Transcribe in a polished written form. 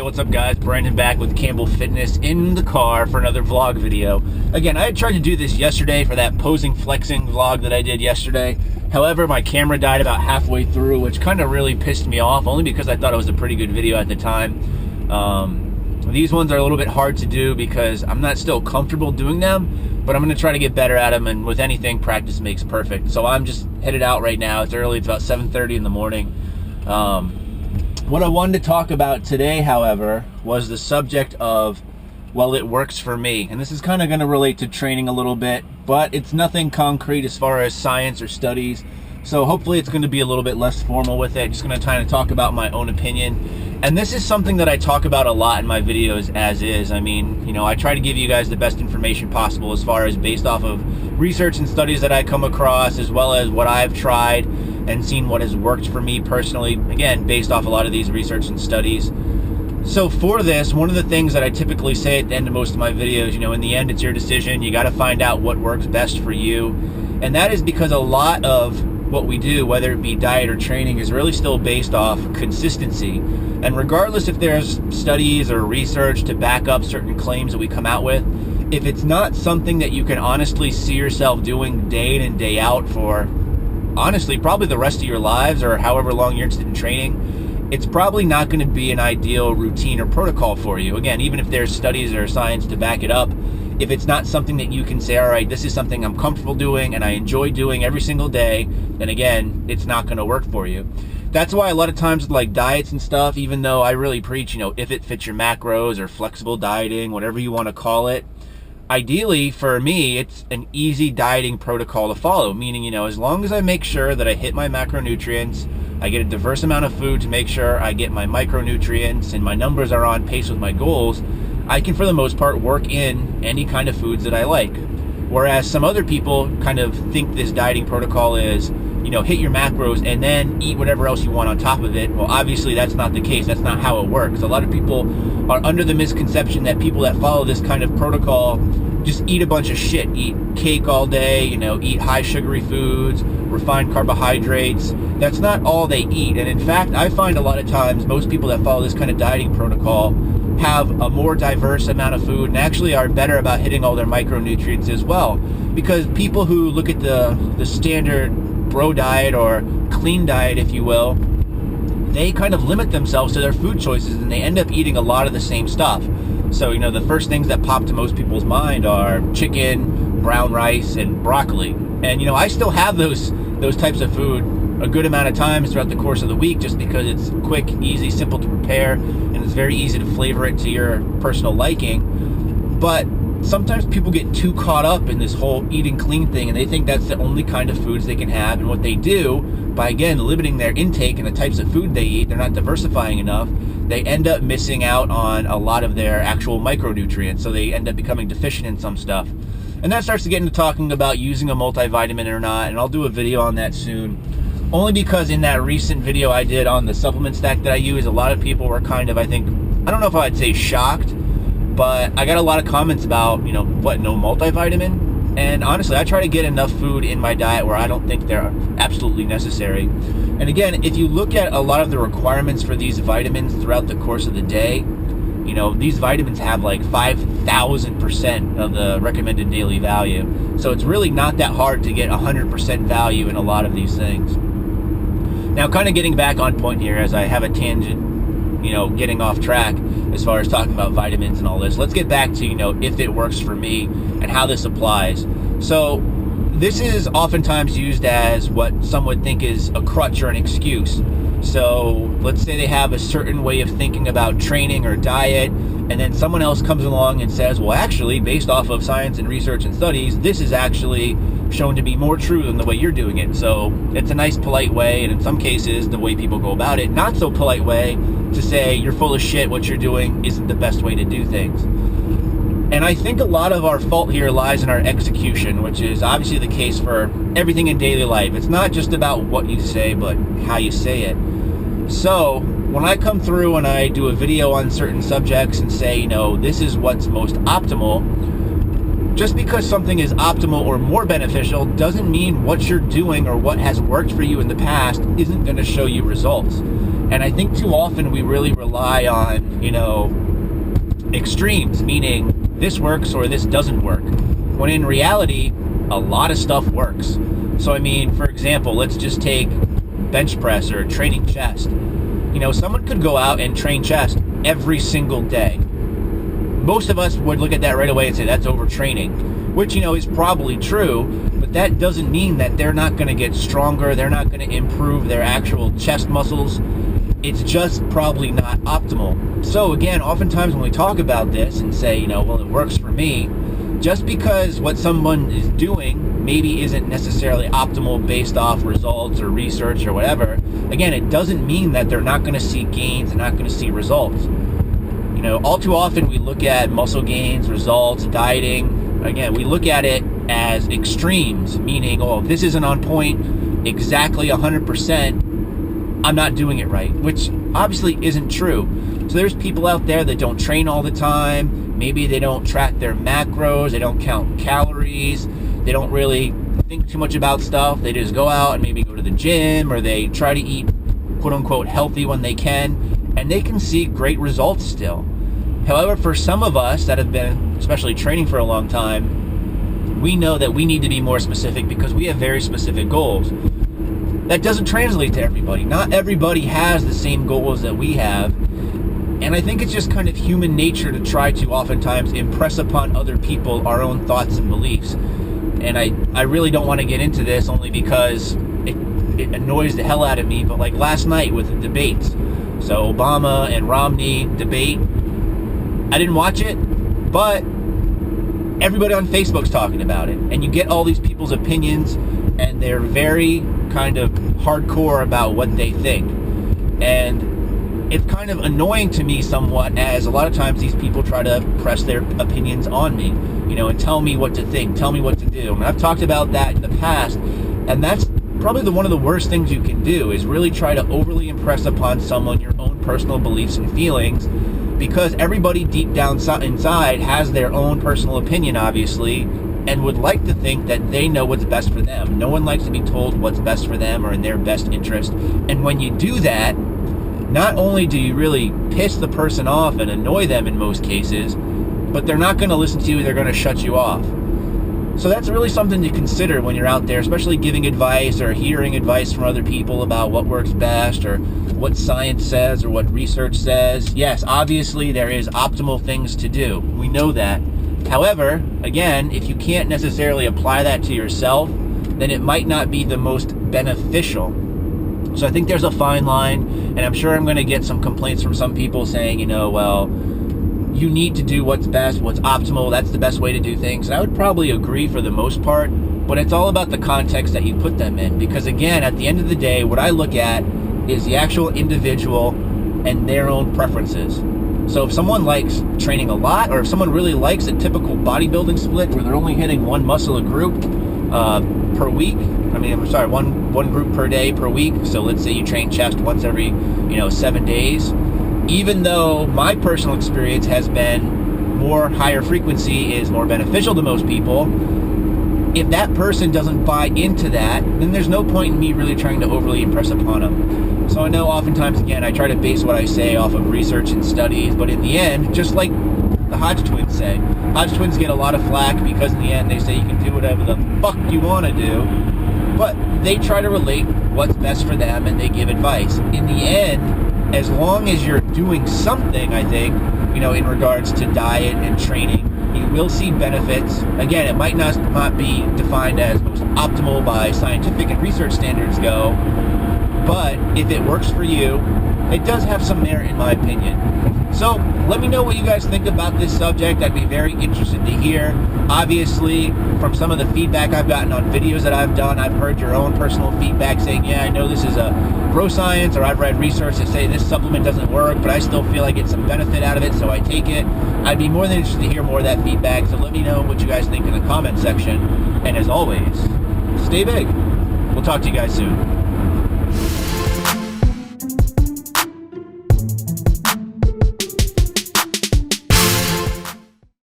What's up guys? Brandon back with Campbell Fitness in the car for another vlog video. Again, I had tried to do this yesterday for that posing flexing vlog that I did yesterday. However, my camera died about halfway through, which kind of really pissed me off, only because I thought it was a pretty good video at the time. These ones are a little bit hard to do because I'm not still comfortable doing them, but I'm going to try to get better at them, and with anything, practice makes perfect. So I'm just headed out right now. It's early, it's about 7:30 in the morning. What I wanted to talk about today, however, was the subject of, well, it works for me. And this is kind of going to relate to training a little bit, but it's nothing concrete as far as science or studies. So hopefully it's going to be a little bit less formal with it. Just going to kind of talk about my own opinion. And this is something that I talk about a lot in my videos as is. I mean, you know, I try to give you guys the best information possible as far as based off of research and studies that I come across, as well as what I've tried and seen what has worked for me personally, again, based off a lot of these research and studies. So for this, one of the things that I typically say at the end of most of my videos, you know, in the end, it's your decision. You got to find out what works best for you. And that is because a lot of what we do, whether it be diet or training, is really still based off consistency. And regardless if there's studies or research to back up certain claims that we come out with, if it's not something that you can honestly see yourself doing day in and day out for, honestly, probably the rest of your lives or however long you're interested in training, it's probably not going to be an ideal routine or protocol for you. Again, even if there's studies or science to back it up, if it's not something that you can say, all right, this is something I'm comfortable doing and I enjoy doing every single day, then again, it's not going to work for you. That's why a lot of times with like diets and stuff, even though I really preach, you know, if it fits your macros or flexible dieting, whatever you want to call it, ideally for me, it's an easy dieting protocol to follow, meaning, you know, as long as I make sure that I hit my macronutrients, I get a diverse amount of food to make sure I get my micronutrients and my numbers are on pace with my goals, I can, for the most part, work in any kind of foods that I like. Whereas some other people kind of think this dieting protocol is, you know, hit your macros and then eat whatever else you want on top of it. Well, obviously that's not the case. That's not how it works. A lot of people are under the misconception that people that follow this kind of protocol just eat a bunch of shit. Eat cake all day, you know, eat high sugary foods, refined carbohydrates. That's not all they eat. And in fact, I find a lot of times most people that follow this kind of dieting protocol have a more diverse amount of food and actually are better about hitting all their micronutrients as well. Because people who look at the standard bro diet or clean diet, if you will, they kind of limit themselves to their food choices and they end up eating a lot of the same stuff. So, you know, the first things that pop to most people's mind are chicken, brown rice, and broccoli. And, you know, I still have those types of food a good amount of times throughout the course of the week just because it's quick, easy, simple to prepare, and it's very easy to flavor it to your personal liking. But sometimes people get too caught up in this whole eating clean thing and they think that's the only kind of foods they can have. And what they do, by again limiting their intake and the types of food they eat, they're not diversifying enough, they end up missing out on a lot of their actual micronutrients. So they end up becoming deficient in some stuff. And that starts to get into talking about using a multivitamin or not, and I'll do a video on that soon. Only because in that recent video I did on the supplement stack that I use, a lot of people were kind of, I think, I don't know if I'd say shocked, but I got a lot of comments about, you know, what, no multivitamin? And honestly, I try to get enough food in my diet where I don't think they're absolutely necessary. And again, if you look at a lot of the requirements for these vitamins throughout the course of the day, you know, these vitamins have like 5,000% of the recommended daily value. So it's really not that hard to get 100% value in a lot of these things. Now, kind of getting back on point here as I have a tangent, you know, getting off track as far as talking about vitamins and all this. Let's get back to, you know, if it works for me and how this applies. So this is oftentimes used as what some would think is a crutch or an excuse. So let's say they have a certain way of thinking about training or diet, and then someone else comes along and says, well, actually, based off of science and research and studies, this is actually shown to be more true than the way you're doing it. So it's a nice, polite way, and in some cases, the way people go about it, not so polite way to say you're full of shit, what you're doing isn't the best way to do things. And I think a lot of our fault here lies in our execution, which is obviously the case for everything in daily life. It's not just about what you say, but how you say it. So when I come through and I do a video on certain subjects and say, you know, this is what's most optimal, just because something is optimal or more beneficial doesn't mean what you're doing or what has worked for you in the past isn't going to show you results. And I think too often we really rely on, extremes, meaning this works or this doesn't work, when in reality, a lot of stuff works. So, for example, let's just take bench press or training chest. Someone could go out and train chest every single day. Most of us would look at that right away and say that's overtraining, which, is probably true, but that doesn't mean that they're not going to get stronger, they're not going to improve their actual chest muscles. It's just probably not optimal. So again, oftentimes when we talk about this and say, well, it works for me, just because what someone is doing maybe isn't necessarily optimal based off results or research or whatever, again, it doesn't mean that they're not going to see gains and not going to see results. All too often we look at muscle gains, results, dieting. Again, we look at it as extremes, meaning, if this isn't on point exactly 100%, I'm not doing it right, which obviously isn't true. So there's people out there that don't train all the time. Maybe they don't track their macros. They don't count calories. They don't really think too much about stuff. They just go out and maybe go to the gym, or they try to eat quote unquote healthy when they can, and they can see great results still. However, for some of us that have been especially training for a long time, we know that we need to be more specific because we have very specific goals. That doesn't translate to everybody. Not everybody has the same goals that we have. And I think it's just kind of human nature to try to oftentimes impress upon other people our own thoughts and beliefs. And I really don't want to get into this only because it annoys the hell out of me. But like last night with the debates, so Obama and Romney debate, I didn't watch it, but everybody on Facebook's talking about it. And you get all these people's opinions, and they're very kind of hardcore about what they think. And it's kind of annoying to me somewhat, as a lot of times these people try to press their opinions on me, and tell me what to think, tell me what to do. And I've talked about that in the past, and that's probably one of the worst things you can do, is really try to overly impress upon someone your own personal beliefs and feelings, because everybody deep down inside has their own personal opinion, obviously, and would like to think that they know what's best for them. No one likes to be told what's best for them or in their best interest. And when you do that, not only do you really piss the person off and annoy them in most cases, but they're not going to listen to you, they're going to shut you off. So that's really something to consider when you're out there, especially giving advice or hearing advice from other people about what works best or what science says or what research says. Yes, obviously there is optimal things to do. We know that. However, again, if you can't necessarily apply that to yourself, then it might not be the most beneficial. So I think there's a fine line, and I'm sure I'm going to get some complaints from some people saying, well, you need to do what's best, what's optimal, that's the best way to do things. And I would probably agree for the most part, but it's all about the context that you put them in. Because again, at the end of the day, what I look at is the actual individual and their own preferences. So if someone likes training a lot, or if someone really likes a typical bodybuilding split where they're only hitting one muscle a group per week, one group per day per week. So let's say you train chest once every 7 days. Even though my personal experience has been more higher frequency is more beneficial to most people, if that person doesn't buy into that, then there's no point in me really trying to overly impress upon them. So I know oftentimes, again, I try to base what I say off of research and studies, but in the end, just like the Hodge twins say, Hodge twins get a lot of flack because in the end they say you can do whatever the fuck you want to do, but they try to relate what's best for them and they give advice. In the end, as long as you're doing something, I think, in regards to diet and training, you will see benefits. Again, it might not be defined as most optimal by scientific and research standards go, but if it works for you, it does have some merit in my opinion. So let me know what you guys think about this subject. I'd be very interested to hear. Obviously, from some of the feedback I've gotten on videos that I've done, I've heard your own personal feedback saying, yeah, I know this is a bro science, or I've read research that say this supplement doesn't work, but I still feel I get some benefit out of it, so I take it. I'd be more than interested to hear more of that feedback, so let me know what you guys think in the comment section. And as always, stay big. We'll talk to you guys soon.